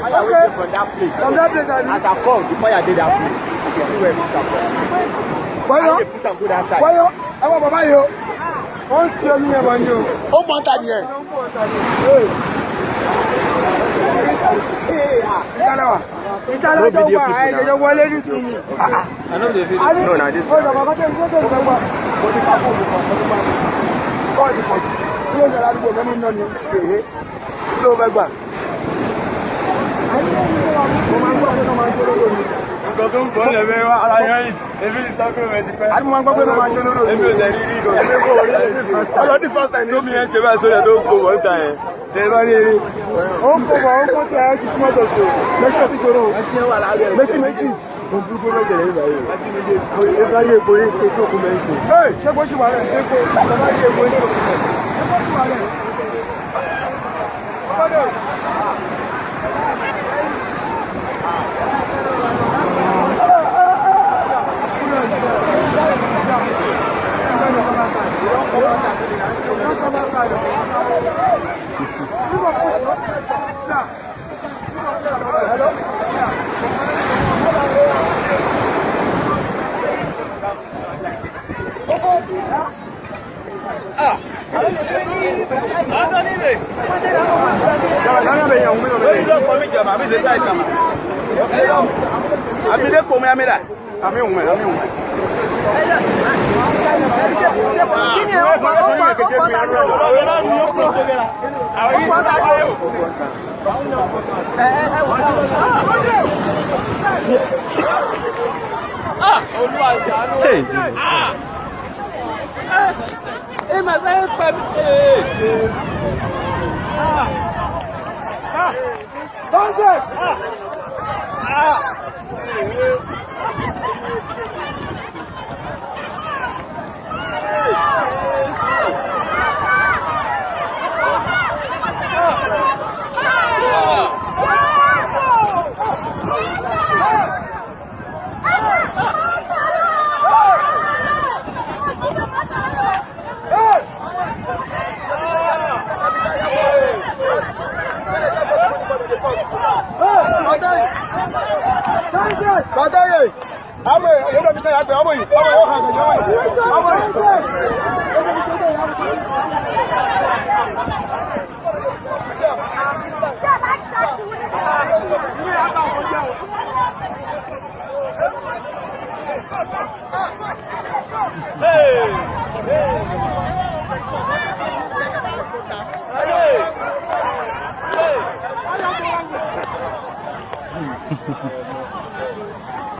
I waited from that place. From that place, I as I come, before I did that place, you see where we come from. Why not? Put some good outside. Why not? I want Baba yo. Wọ́n ti omi yẹn wọ́n ni o. Ó mọ̀ ọ́ta ni ẹ̀. Ìtàlá tó wà ẹ̀jẹ̀ wọlé ní sinmi. I know the video. No, na this. Ọ̀dọ̀ bàbá tẹ̀ ń gbé tẹ̀ ń gbà. Mo ti ká fóònù kan, mo ti máa ń gbà. Bọ́ọ̀dì kan, kí ló ń yàrá àdúgbò mẹ́mí náà ni èyí. Kí ló fẹ́ gbà? Mo máa ń gbọ́ pé wọ́n máa ń jó lóró mi. Nǹkan tó ń gbọ́ lẹ̀ bẹ́ẹ̀ wá ara yẹn yìí. Èmi ní sọ́kùn rẹ̀ ti pẹ́. Àti mo máa ń gbọ́ pé wọ́n máa ń jó lóró mi. Èmi ò tẹ̀ rí rí gan. Èmi kò rí rí. Ọlọ́dún first time ní Tómi yẹn ṣe báyìí sórí ẹ̀ tó ń kó wọ́n ta yẹn. Ẹ bá ní eré. ó ń kó bọ̀ ó ń kó tí a ti súnmọ́ tó so. Méjì ọtí jòrò. Méjì méjì. Mo bú kó lọ́jọ́ lẹ́yìn báyìí. Ẹ bá yé epo yín tó kú mẹ́sìn. Ṣé bó ṣì wà rẹ̀? Epo bàbá yé epo yín tó kù mẹ́. Ṣé bó ṣì wà rẹ̀?